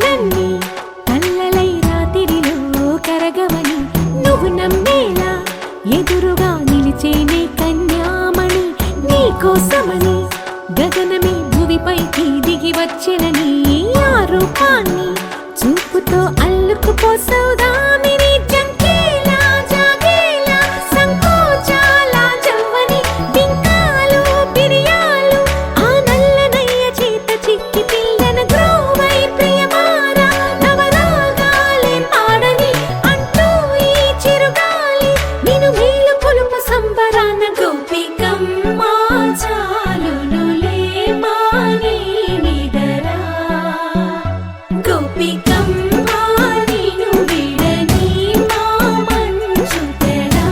కలలన్నీ కల్లలై రాత్రిలో కరగవని నువ్వు నమ్మేలా ఎదురుగా నిలిచేనే కన్యామణి నీకోసమని గగనమే భువిపైకి దిగి వచ్చినని ఆ రూపాన్ని చూపుతో అల్లుకుపోసౌదామిని జంకేలా జాగేలా సంకోచాల జవ్వని బింకాలు బిరియాలు ఆ నల్లనయ్య చేత చిక్కి పిల్లన గ్రోవై ప్రియమారా నవరాగాలే పాడని అంటూ ఈ చిరుగాలి నిన్ను మేలు కొలుపు సంబరాన గోపికమ్మ చాలునులే మాని నిదరా గోపికమ్మ నిన్ను విడని మా మంచు తెరా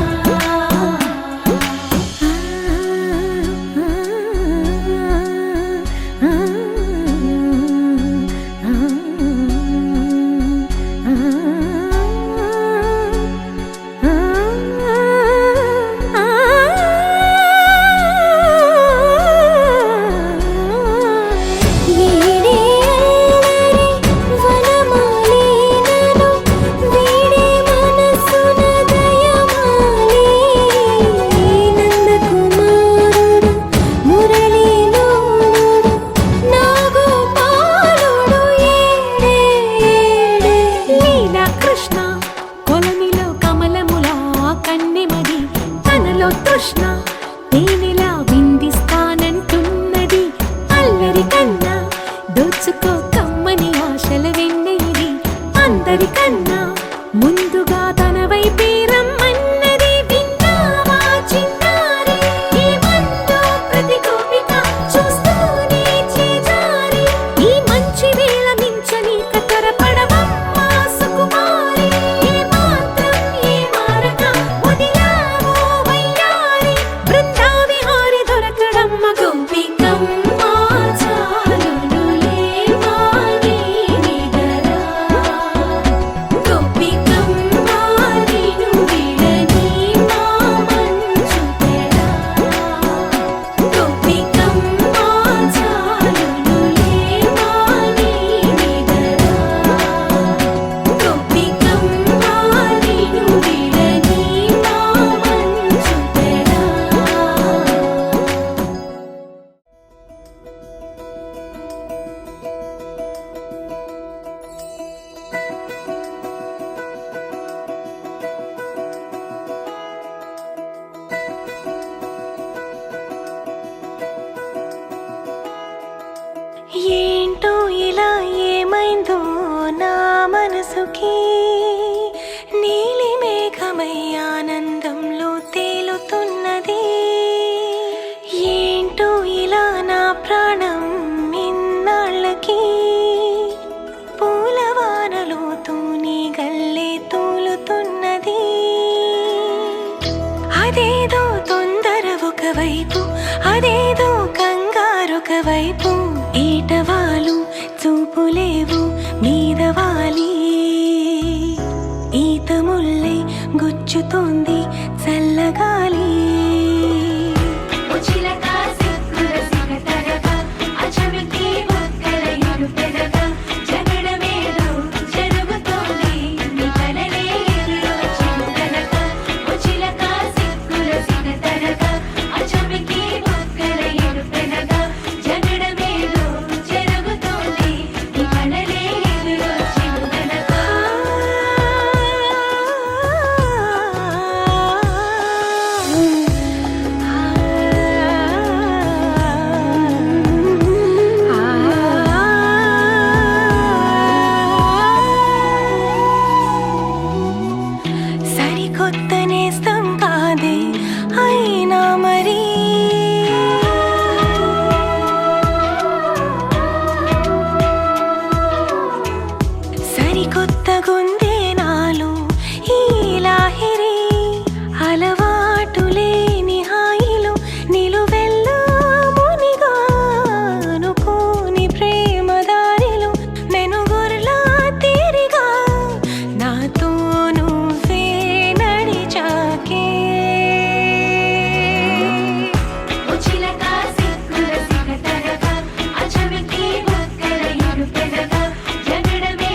తృష్ణ తేనెలా విందిస్తానంటున్నది అల్లరి కన్నా దోచుకో కమ్మని ఆశల వెన్నెయిది అందరికన్నా ముందుగా తన వైపే రమ్మన్నది విన్నావా చిన్నారి ఏమందో ప్రతి గోపిక చూస్తూనే చేజారి ఈ మంచి వేళ మించని కతరపడవమ్మ సుకుమారి ఏ మాత్రం ఏ మారక వదిలావో వయ్యారి బృందావిహారి దొరకడమ్మ గోపికమ్మ చాలునులే మాని నిదరా గోపికమ్మ నిన్ను విడని మా మంచు తెరా గోపికమ్మ చాలునులే మాని నిదరా గోపికమ్మ నిన్ను విడని మా మంచు తెరా ఏంటో ఇలా ఏమైందో నా మనసుకి నీలి మేఘమై ఆనందంలో తేలుతున్నది ఏంటో ఇలా నా ప్రాణం ఇన్నాళ్ళకి పూలవానలో తూని గల్లే తూలుతున్నది అదేదో తొందర ఒకవైపు అదేదో కంగారొకవైపు ఈటవాలు చూపులేవు మీదవాలి ఈత ముల్లై గుచ్చుతోంది చల్లగాలి సరికొత్త నేస్తం కాదే అయినా మరి సరికొత్త గుందే నాలో ఈ లాహిరి అలవాటు లేని హాయిలో నిలువెల్లా మునిగా అనుకోని ప్రేమ దారిలో మెనుగుర్లా తీరిగా నాతో నువ్వే నడిచాకే చిలక సిక్కుల సిగతరగా అచమికి బుక్కల ఇరు పెదగా జగడమే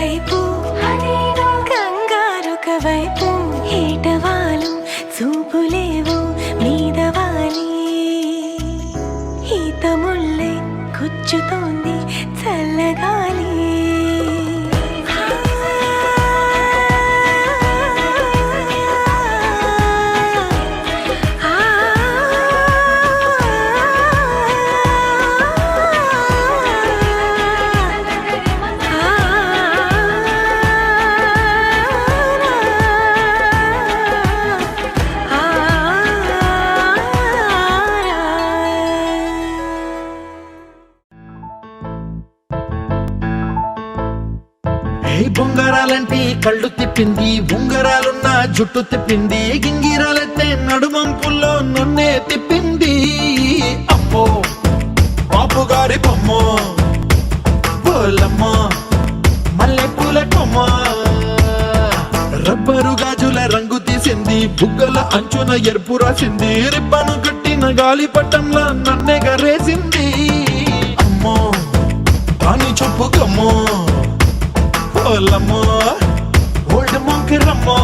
వైపు కంగారొక వైపు ఏటవాలు చూపులేవు మీదవాలి ఈత ముళ్ళే గుచ్చుతోంది చల్లగాలి బొంగరాలంటే కళ్ళు తిప్పింది ఉంగరాలున్న జుట్టు తిప్పింది గింగిరాలైతే నడుమంపుల్లో నన్నే తిప్పింది అమ్మో బాపు గారి బొమ్మ బోలమ్మ మల్లె పూల కొమ్మ రబ్బరు గాజుల రంగు తీసింది బుగ్గల అంచున ఎరుపు రాసింది రిబ్బను కట్టిన గాలి పట్టంలా నన్నే గరేసింది అమ్మో దాని చొప్పు కమ్మో ఓల్డ్ మొంకిరమ్మో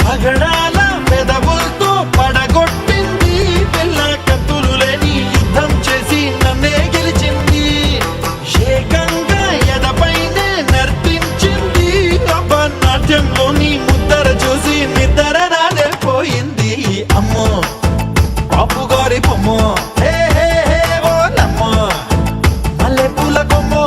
పగడాల పెదవులతో పడగొట్టింది పిల్ల కత్తులు లేని యుద్ధం చేసి నన్నే గెలిచింది ఏకంగా ఎదపైనే నర్తించింది నాట్యంలోని ముద్దర చూసి నిద్ర నాదే పోయింది అమ్మో బాపు గారి బొమ్మ ఓలమ్మో మల్లె పూల కొమ్మో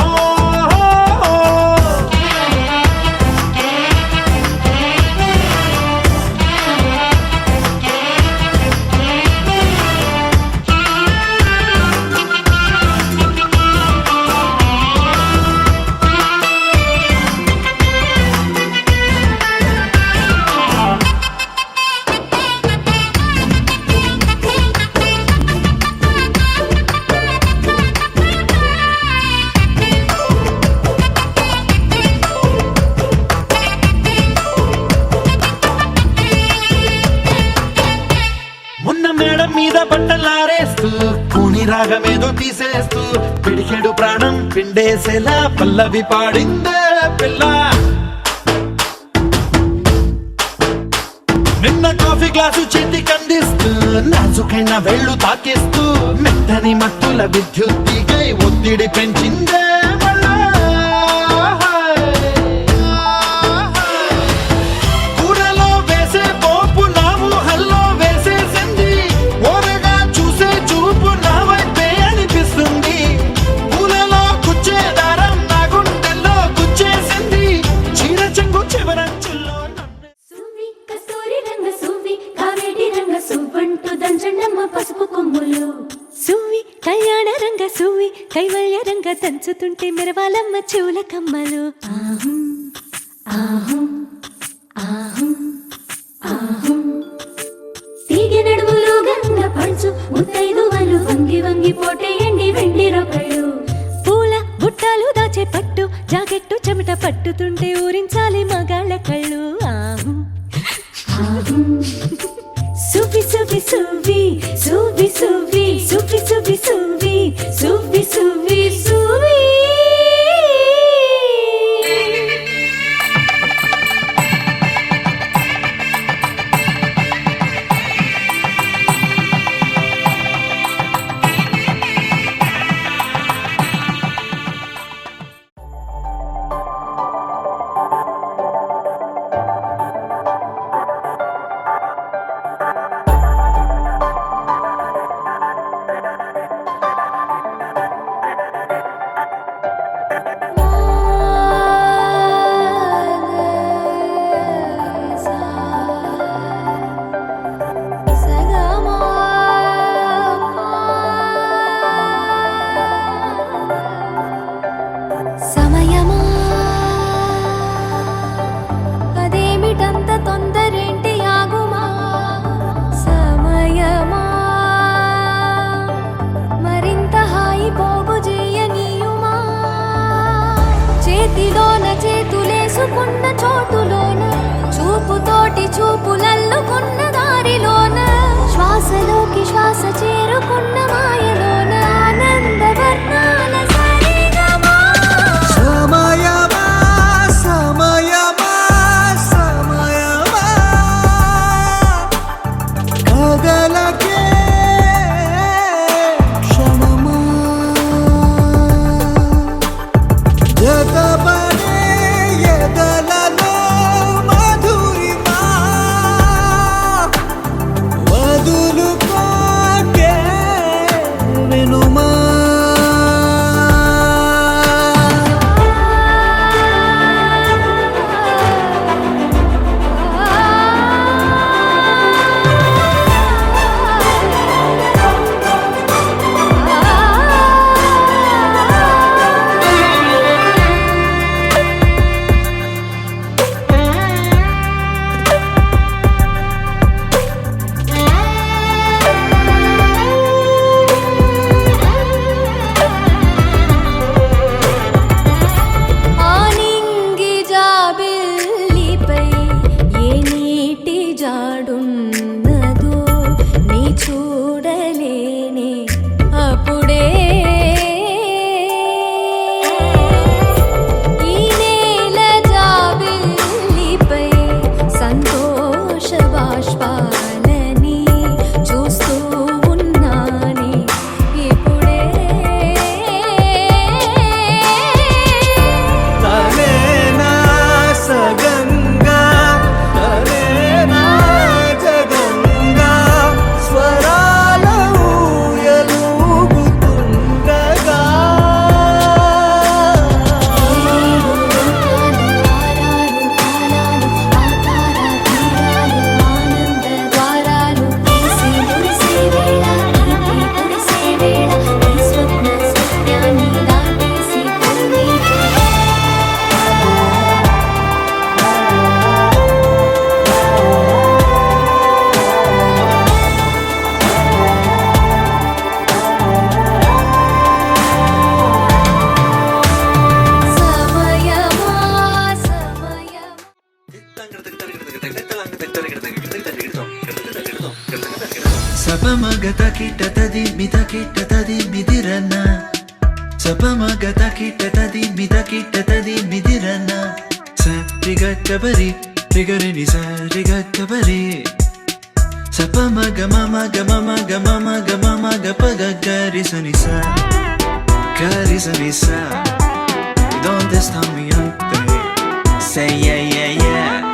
మేడం మీద బట్టలారేస్తూ కూని రాగమేదో తీసేస్తూ పిడికెడు ప్రాణం పిండేసేలా పల్లవి పాడిందే పిల్ల నిన్న కాఫీ గ్లాసు చేతి కందిస్తూ నాజుకైన వేళ్ళు తాకిస్తూ మెత్తని మత్తుల విద్యుత్తిగై ఒత్తిడి పెంచిందే సువ్వి కళ్యాణ రంగ సువ్వి కైవల్య రంగ దంచుతుంటే మెరవాలమ్మ చెవుల కమ్మలు తీగె నడుములు గంగ పంచు ముత్తైదువలు వంగి వంగి పోటేయండి వెండి రొకళ్ళు పూల బుట్టాలు దాచే పట్టు జాకెట్టు చెమట పట్టుతుంటే ఊరించాలి మగాళ్ళ కళ్ళు సువ్వి సువ్వి సువ్వి సువ్వి సువ్వి సువ్వి సువ్వి సువ్వి సువ్వి సువ్వి సువ్వి చేతులేసుకున్న చోటులోన చూపుతోటి చూపులల్లుకున్న దారిలోన శ్వాసలోకి శ్వాస చేరుకున్న మాయలోన ఆనంద వర్ణాల సరిగమా సమయమా Sapamagata kita tadi midirana. Sapamagata kita tadi midirana. Sa rigatta bari rigari sa rigatta bari. Sapamaga mama ga mama ga mama ga mama ga paga gari sanisa. Gari sanisa. Don't stop me ante. Say yeah yeah yeah.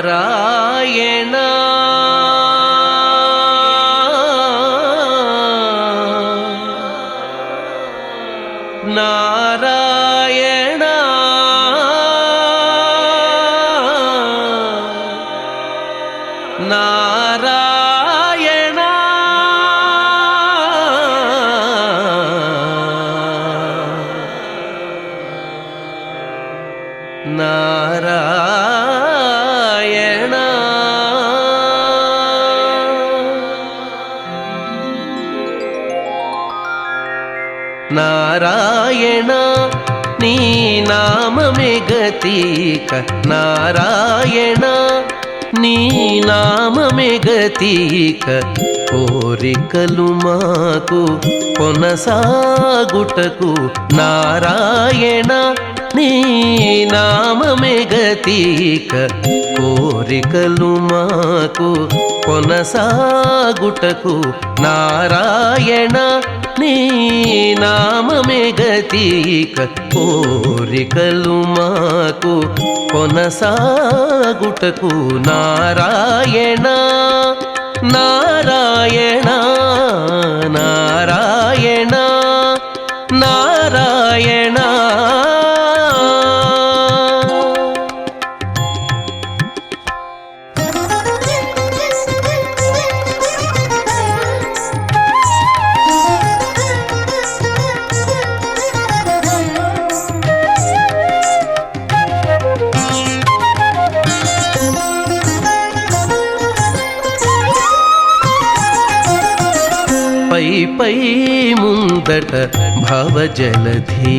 Narayana Narayana Narayana Narayana Narayana నీ నామమే గతిక నారాయణ నీ నామమే గతిక కోరికలు మాకు కొనసాగుటకు నారాయణ నీ నామమే గతిక కోరికలు మాకు కొనసాగుటకు నారాయణ నీ నామమే గతిక కోరికలు మాకు కొనసాగుటకు నారాయణ నారాయణ నారాయణ నారాయణ పై పై ముందట భవజలధి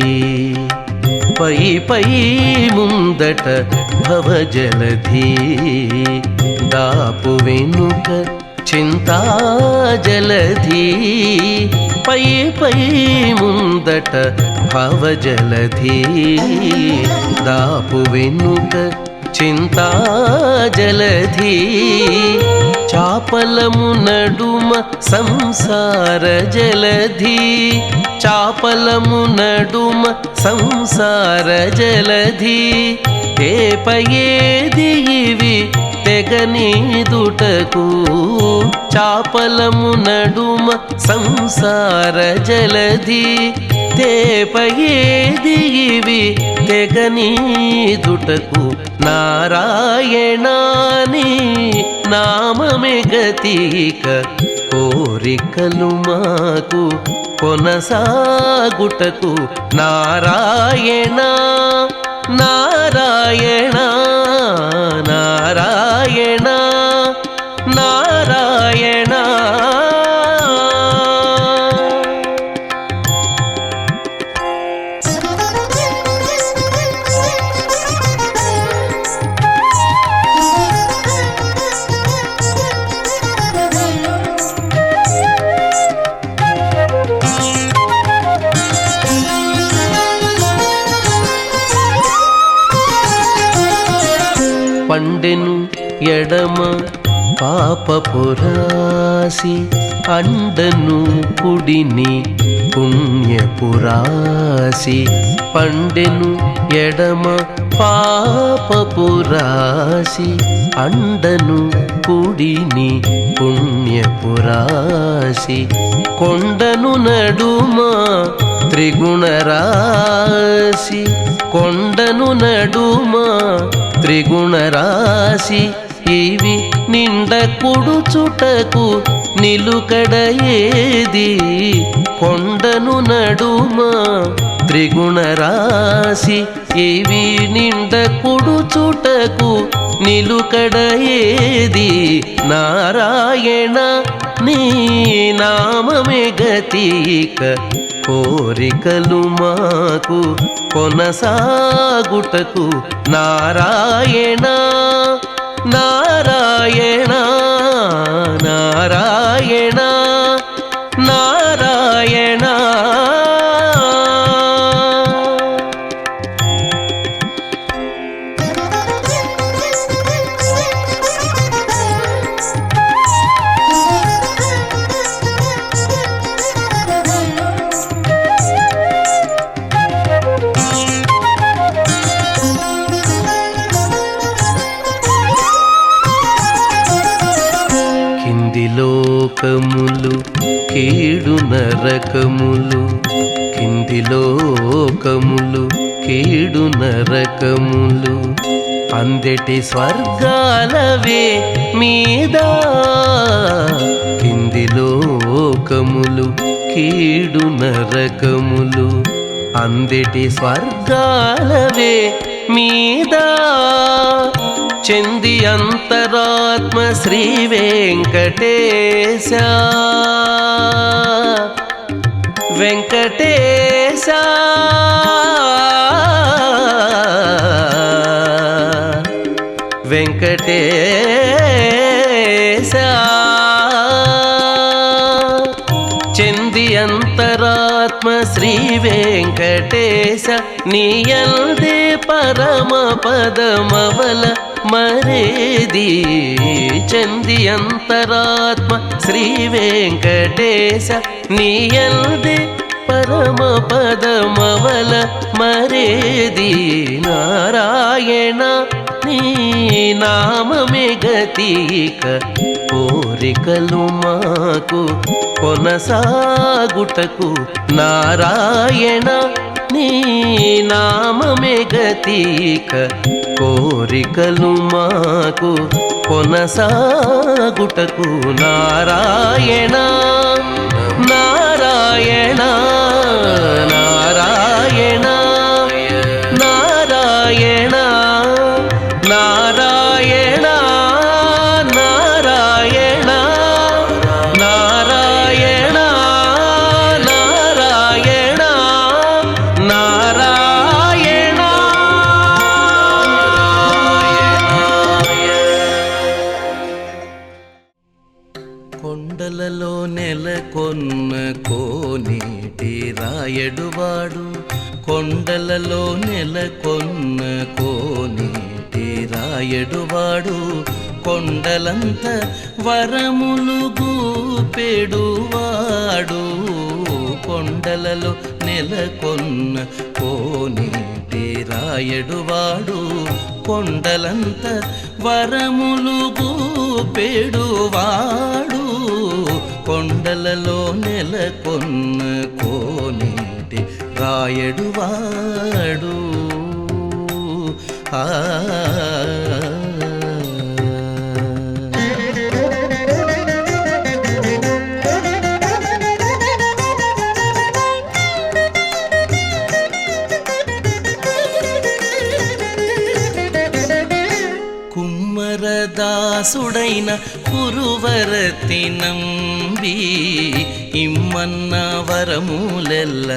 పై పై ముందట భవజలధి దాపు వెనుక చింతాజలధి పై పై ముందట భవజలధి దాపు వెనుక చింతాజలధి చాపలము నడుమ సంసార జలధి చాపలము నడుమ సంసార జలధి తేపయేది ఇవి తెగనీదుటకు చాపలము నడుమ సంసార జలధి తేపయేది ఇవి తెగనీదుటకు నారాయణాని నామమే గతిక కోరికలు మాకు కొనసాగుటకు నారాయణ నారాయణ నారాయణ నారాయణ పండెను ఎడమ పాపపురాసి అండను కుడిని పుణ్యపురాసి పండెను ఎడమ పాపపురాసి అండను కుడిని పుణ్యపురాసి కొండను నడుమ త్రిగుణరాశి కొండను నడుమ త్రిగుణరాశి ఇవి నిండ కుడుచుటకు నిలుకడ ఏది కొండను నడుమ త్రిగుణరాశి ఇవి నిండ కుడుచుటకు నిలుకడ ఏది నారాయణ నీ నామమే గతిక కోరికలు మాకు కొనసాగుటకు నారాయణ నారాయణ నారాయణ నారాయణ లోకములు కీడు నరకములు కింది లోకములు కీడు నరకములు అందెటి స్వర్గాలవే మీద కింది లోకములు కీడు నరకములు అందెటి స్వర్గాలవే మీద చెంది అంతరాత్మ శ్రీ వెంకటేశ వెంకటేశ వెంకటేశ చెంది అంతరాత్మ శ్రీ వెంకటేశ నీయల్దే పరమ పదమవల మరేది చెంది అంతరాత్మ శ్రీ వెంకటేశ నీయల్దే పరమ పదమవల మరేది నారాయణ నీ నామమే గతిక కోరికలు మాకు కొనసాగుటకు నారాయణ నీ నామమే గతిక కోరికలు మాకు కొనసాగుటకు నారాయణ నారాయణ నారాయణ నారాయణ నారాయణ నారాయణ నారాయణ నారాయణ నారాయణ కొండలలో నెలకొన్న కోనేటి రాయడువాడు కొండలలో నెలకొన్న కోనేటి రాయడువాడు కొండలంత వరములు గూపెడువాడు కొండలలో నెలకొన్న కోనేటి రాయడువాడు కొండలంత వరములు గూపెడువాడు కొండలలో నెలకొన్న కోనేటి రాయడువాడు ఆ కుమ్మరదాసుడైన కురువరతి నంబి ఇమ్మన్న వరములెల్ల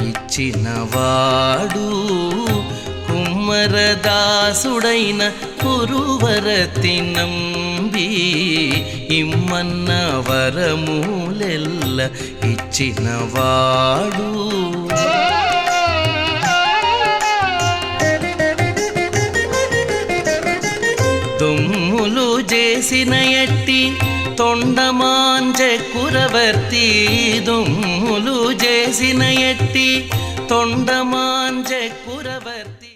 ఇచ్చినవాడు కుమ్మరదాసుడైన కురువరతి నంబి ఇమ్మన్న వరములెల్ల ఇచ్చినవాడు దొమ్ములు చేసిన ఎట్టి తొండమాంజ కురవర్తి దొమ్ములు చేసిన ఎట్టి తొండమాంజ కురవర్తి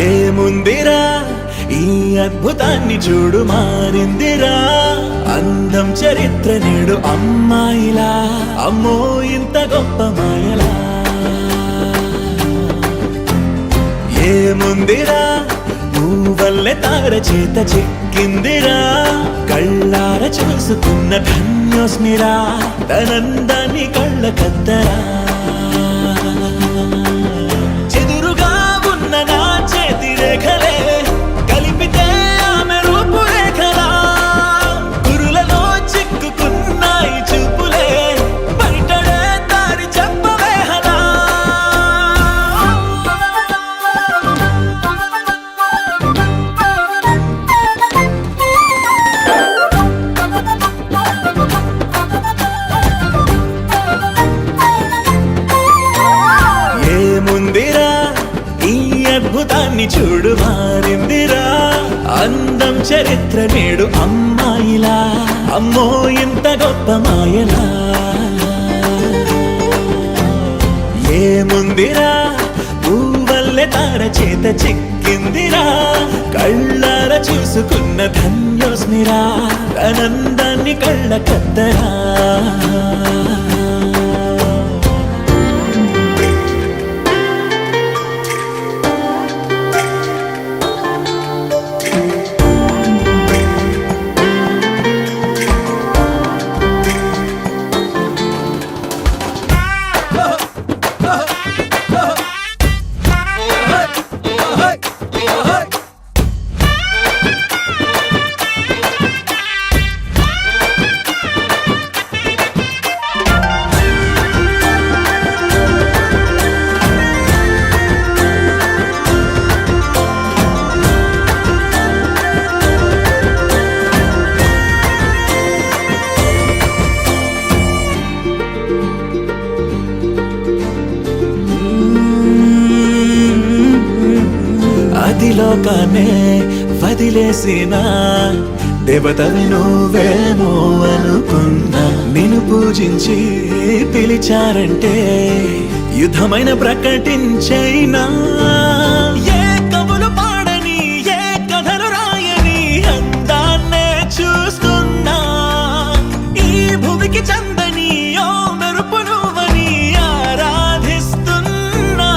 ఏముందిరా ఈ అద్భుతాన్ని చూడు మారిందిరా అందం చరిత్ర నేడు అమ్మాయిలా అమ్మో ఇంత గొప్ప మాయలా ఏముందిరా నువ్వల్లే తార చేత చిక్కిందిరా కళ్ళార చూసుకున్న ధన్యోస్మిరా తనందాన్ని కళ్ళ కద్దరా చెదురుగా ఉన్న నా చేతి రేఖలే కలిపితే ఆమె రూపురేఖలా గురులలో చిక్కుకున్నాయి చూపులే బయటడే దారి చెప్పవేహలా ఏముందిరా ఈ అద్భుతాన్ని చూడు మారిందిరా అందం చరిత్ర నేడు అమ్మాయిలా అమ్మో ఇంత గొప్ప మాయలా ఏముందిరా పువ్వల్లే తార చేత చిక్కిందిరా కళ్ళార చూసుకున్న ధన్యోస్మిరా ఆనందాన్ని కళ్ళ కద్దరా లోకాన్నే వదిలేసిన దేవతవి నువ్వేమో అనుకున్నా నిన్ను పూజించి పిలిచారంటే యుద్ధమైన ప్రకటించైనా ఏ కవులు పాడని ఏ కథలు రాయని అందాన్నే చూస్తున్నా ఈ భూమికి చందని ఓ మెరుపు నువ్వని ఆరాధిస్తున్నా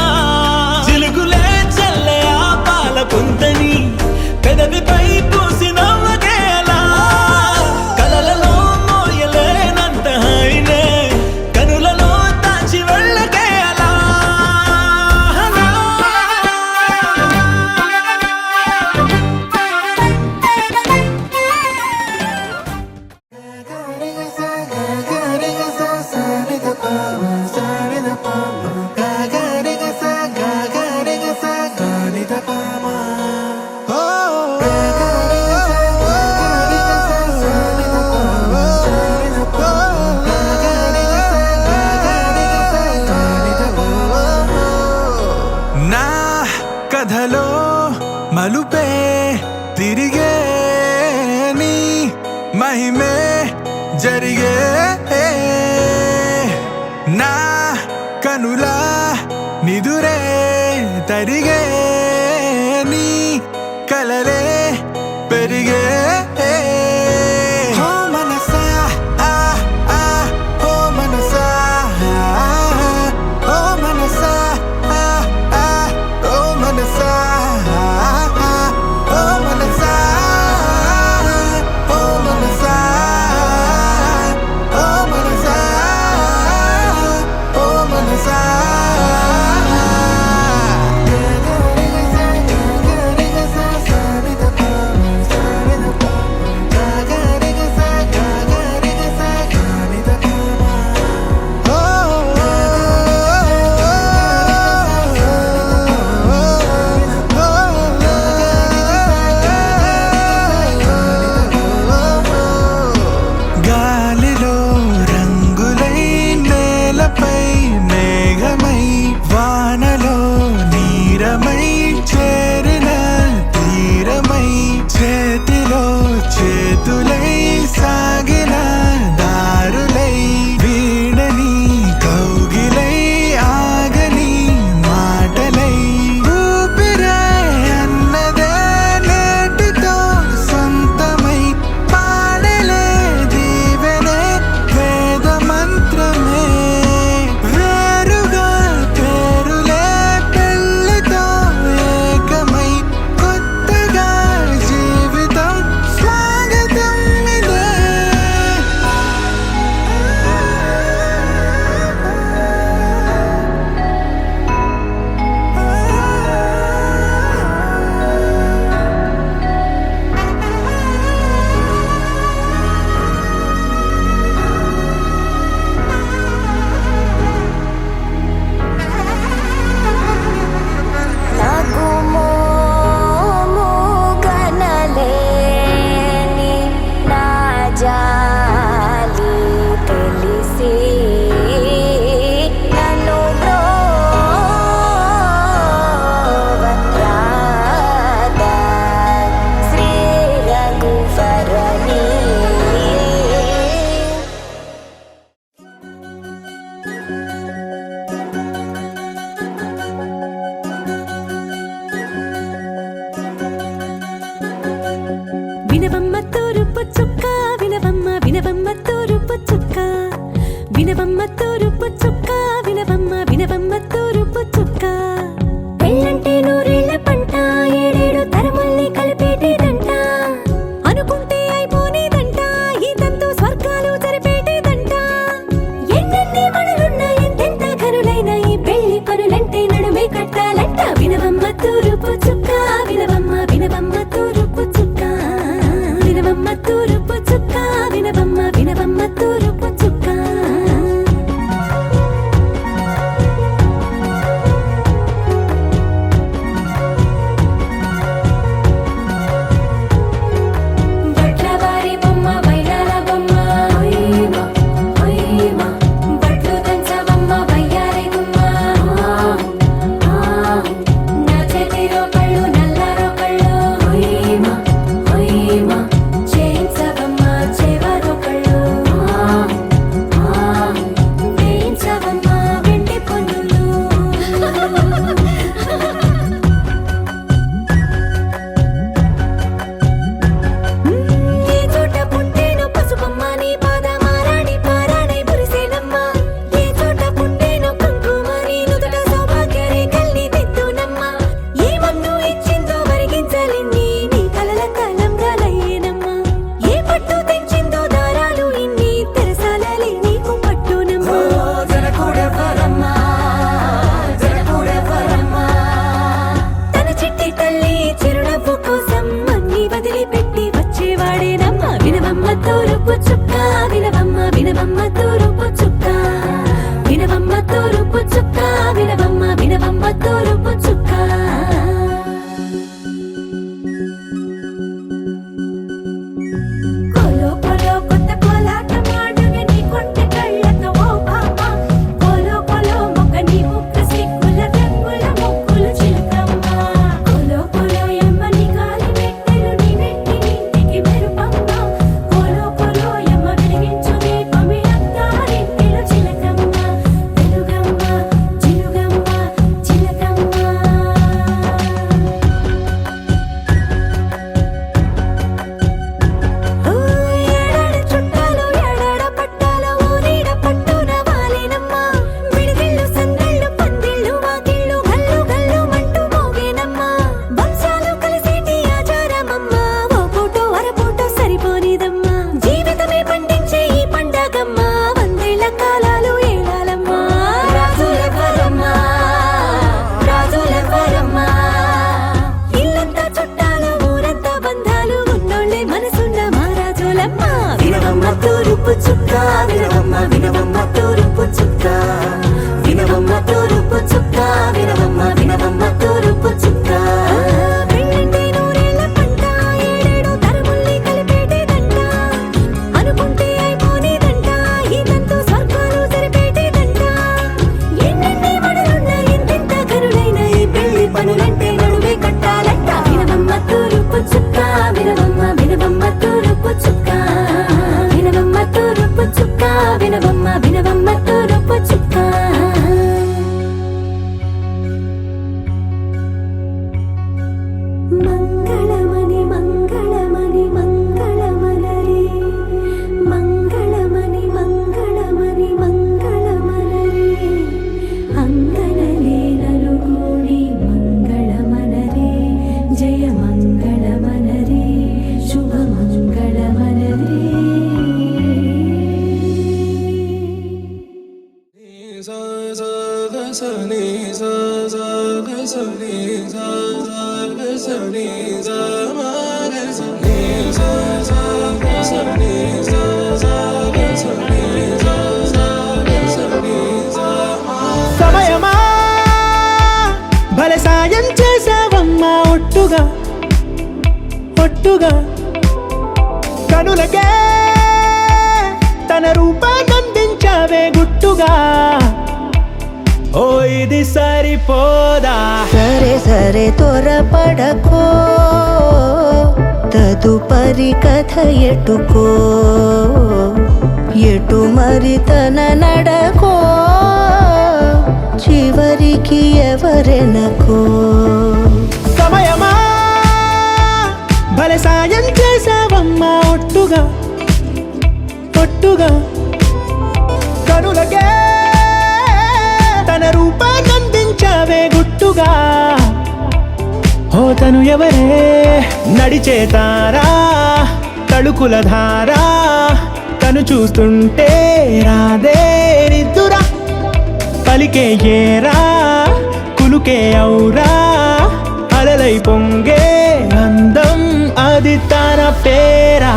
చిలుకులే చల్లే ఆ పాల పుంతని పెదవిపై పూసి నవ్వకేలా కలలలో మోయలేనంత హాయినే కనులలో దాచి వెళ్ళకేలా నా కథలో మలుపే తిరిగే నీ మహిమే జరిగే నా కనులా నిదురే తరిగే నీ కలలే పెరిగే ఓ మనసా ఓ మనసా ఓ మనసా ఓ మనసా ఓ మనసా ఓ మనసా ఓ మనసా ఓ మనసా గాలిలో రంగులై నేలపై మేఘమై వానలో నీరమై చేరిన తీరమై చేతిలో చేతులై సాగిన దారులై వీడని కౌగిలై ఆగని మాటలై ఊపిరే అన్నదే నేటితో సొంతమై పాడలే దీవెనే వేద మంత్రమే వేరుగా పేరులే పెళ్ళితో ఏకమై కొత్తగా జీవితం స్వాగతం ఇదే నాకు మోము గనలేని నా జాలి తెలిసి నన్ను బ్రోవరాదా శ్రీ రఘువరని వినవమ్మ తూరుపు చుక్క వినవమ్మ వినవమ్మ తూరుపు చుక్క వినవమ్మ తూరుపు చుక్క వినవమ్మ వినవమ్మ తూరుపు చుక్క పెళ్ళంటే నూరేళ్ల పంట ఏడేడు తరముల్ని కలిపేటేదంట అనుకుంటే అయిపోనేదంట ఈ తంతు స్వర్గాలు జరిపేటేదంట ఎన్నెన్ని మనులున్నా ఎంతెంత కనులైన ఈ పెళ్లి పనులంటే నడుమే కట్టాలంట వినవమ్మ తూరుపు చుక్క వినవమ్మ వినవమ్మ తూరుపు చుక్క వినవమ్మ తూరుపు చుక్క వినవమ్మ వినవమ్మ తూరుపు చుక్క తూరుపు చుక్క వినవమ్మ వినవమ్మ తూరుపు చుక్క వినవమ్మ తూరుపు చుక్క వినవమ్మ వినవమ్మ తూరుపు చుక్క కోలో కోలో కొత్త కోలాటం ఆడుగ నీ కొంటె కళ్ళతో ఓ బామ్మ కోలో కోలో మొక్క నీ ముక్క సిగ్గుల రంగుల ముక్కులు చిలకమ్మ కోలో కోలో ఎమ్మ నీ కాలి మెట్టెలు నీ వెంటి ఇంటికి మెరుపమ్మ కోలో కోలో ఎమ్మ వెలిగించు దీపమి అత్తారింటిలో చిలకమ్మ వెలుగమ్మ చిలుగమ్మ చిలకమ్మ ఏడాడ చుట్టాలు ఏడాడ పట్టాలు ఊరీడ పట్టున వాలినమ్మ విడిదిళ్ళు సందళ్ళు పందిళ్ళు వాకిళ్ళు గల్లు గల్లు మంటూ మోగేనమ్మ వంశాలు కలిసేటి ఆచారమమ్మ ఓ పూటో అరపూటో సరిపోనిదమ్మ జీవితమే పండించే ఈ పండగమ్మ వందేళ్ల కాలాలు ఏడాలమ్మ రాజులెవరమ్మ రాజులెవరమ్మ ఇల్లంతా చుట్టాలు ఊరంతా బంధాలు ఉన్నోళ్ళే మనసున్న మహారాజులమ్మ వినవమ్మ తూరుపు చుక్క వినవమ్మ వినవమ్మ తూరుపు చుక్క వినవమ్మ తూరుపు చుక్క వినవమ్మ వినవమ్మ తూరుపు చుక్క పెళ్ళంటే నూరేళ్ల పంట ఏడేడు తరముల్ని కలిపేటేదంట అనుకుంటే అయిపోనేదంట ఈ తంతు స్వర్గాలు సరిపేటేదంట ఎన్నెన్ని మడులున్న ఎంతెంత కరులైన ఈ పెళ్లి పనులంటే నడువే కట్టాలంట వినవమ్మ తూరుపు చుక్క వినవమ్మ వినవమ్మ తూరుపు చుక్క వినవమ్మ తూరుపు చుక్క వినవమ్మ వినవమ్మ తూరుపు చుక్క మంగళమణి మంగళమణి మంగళమలరే మంగళమణి మంగళమణి మంగళమలరే అంగనలే నలుగూడి మంగళమనరే జయ మంగళమనరే శుభ మంగళమనరే సమయమా భలే సాయం చేసావమ్మా ఒట్టుగా ఒట్టుగా కనులకే తన రూపాన్నందించావే గుట్టుగా ఓ ఇది సరిపోదా సరే సరే త్వరపడకో తదుపరి కథ ఎటుకో ఎటు మరి తన నడకో చివరికి ఎవరెనకో సమయమా భలే సాయం చేసావమ్మా ఒట్టుగా ఒట్టుగా కనులకే తన రూపాన్నందించావే గుట్టుగా ఓ తను ఎవరే నడిచే తారా తళుకుల ధారా తను చూస్తుంటే రాదే నిద్దురా పలికే ఏరా కులుకే ఔరా అలలై పొంగే అందం అది తన పేరా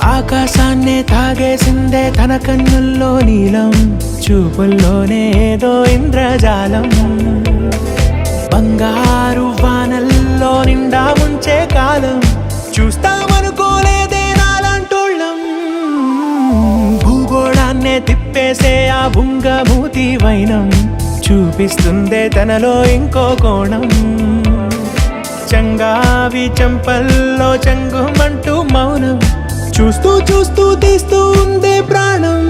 ఆకాశాన్నే తాగేసిందే తన కన్నుల్లో నీలం చూపుల్లోనే ఏదో ఇంద్రజాలం బంగారు వానల్లో నిండా ఉంచే కాలం చూస్తామనుకోలేదే నాలాంటోళ్ళం భూగోళాన్నే తిప్పేసే ఆ బుంగమూతి వైనం చూపిస్తుందే తనలో ఇంకో కోణం చంగావి చెంపల్లో చెంగుమంటూ మౌనం చూస్తూ చూస్తూ తీస్తూ ఉందే ప్రాణం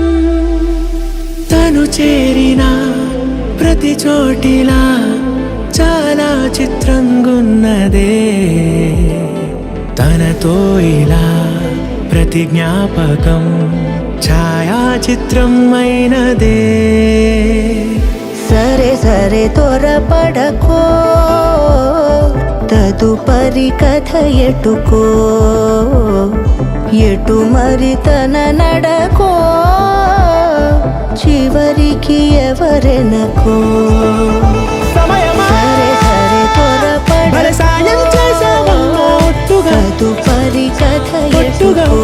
తను చేరిన ప్రతి చోటిలా చాలా చిత్రంగున్నదే తనతో ఇలా ప్రతి జ్ఞాపకం ఛాయాచిత్రం అయినదే సరే త్వరపడకో తదుపరి కథ ఎటుకో ఎటు మరి తన నడకో చివరికి ఎవరెనకో సరే సరే మరి సాయం చేసావమ్మా ఒట్టుగా తదుపరి కథ ఒట్టుగా. ఎటుకో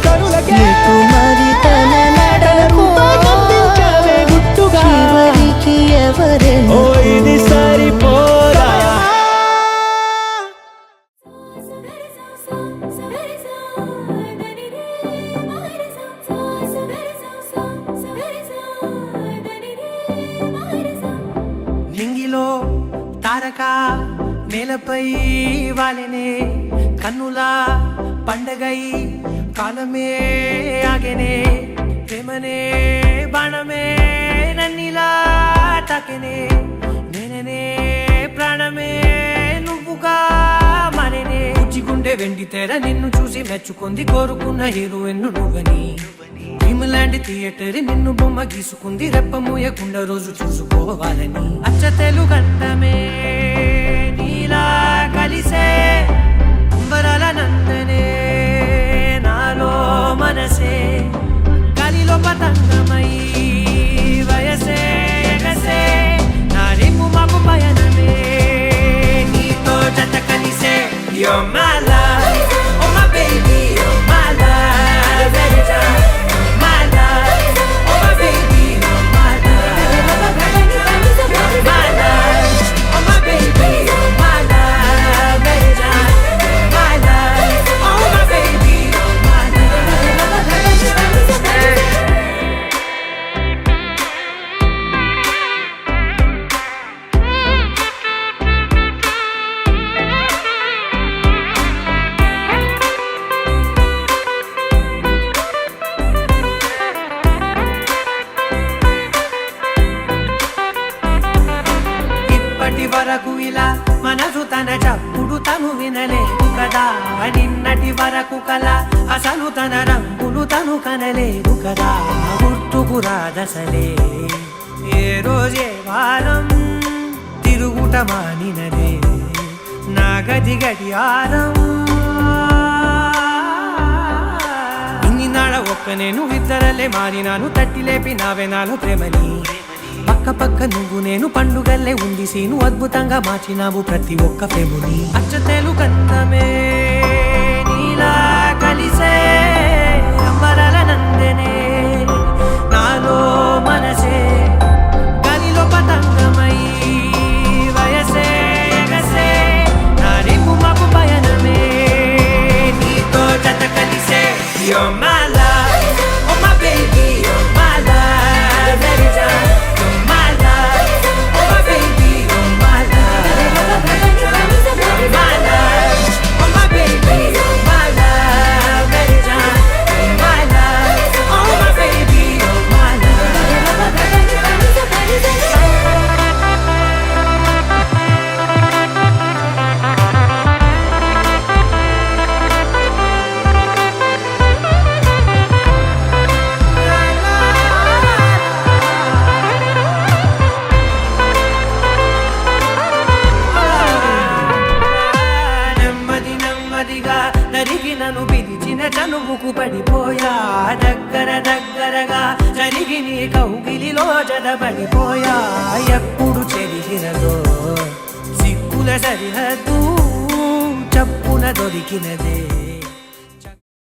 కనులకే ఎటు మరి తన నడకో కనిపించావే గుట్టుగా. చివరికి ఓ ఎవరెనకో ఇది సరిపోరా నింగిలో తారక నేలపై వాలినే కన్నులా పండగై కాలమే ఆగెనే ప్రేమనే బాణమే నన్నిలా తాకెనే నేననే ప్రాణమే నువ్వుగా మారేనే ఉచ్చిగుండె వెండి తెర నిన్ను చూసి మెచ్చుకుంది కోరుకున్న హీరోయిన్ నువ్వని భీములాంటి థియేటర్ నిన్ను బొమ్మ గీసుకుంది రెప్ప మూయకుండా రోజు చూసుకోవాలని అచ్చ తెలుగంటమే నీలా కలిసే అంబరాల నందనే నాలో మనసే గాలిలో పతంగమై వయసే ఎగసే నా రేపు మాకు పయనమే నీతో జత కలిసే You're my life, oh my baby, you're my life, every time. My life, oh my baby, you're my life, you're my life, oh my baby, you're my life, every time. My life, oh my baby, you're my life. ఇప్పటి వరకు ఇలా మనసు తన చప్పుడు తను వినలేదు కదా నిన్నటి వరకు కల అసలు తన రంగులు తను కనలేదు కదా గుర్తుకు రాదసలే ఏ రోజే వారం తిరుగుట మానినదే నా గది గడియారం ఇన్ని నాడ ఒక్క నేను ఇద్దరలే మారినాను తట్టి లేపి నావే నాలో ప్రేమని పక్క పక్క నువ్వు నేను పండుగల్లే ఉండి సీను అద్భుతంగా మార్చినావు ప్రతి ఒక్క ప్రేముని అచ్చ తెలుగంతమే నీలా కలిసే అంబరాల నందనే నాలో మనసే గాలిలో పతంగమై వయసే ఎగసే నా రేపు మాకు పయనమే నీతో జత కలిసే You're my life, oh my baby, you're my life, every time. You're my life, oh my baby, you're my life, you're my life, oh my baby, you're my life, every time. You're my life, oh my baby, you're my నెమ్మది నెమ్మదిగా నరిగినను పిలిచిన చనువుకు పడిపోయా దగ్గర దగ్గరగా జరిగి నీ కౌగిలిలో జడబడిపోయా ఎప్పుడు చెరిగినదో సిక్కుల సరిహద్దు చప్పున దొరికినదే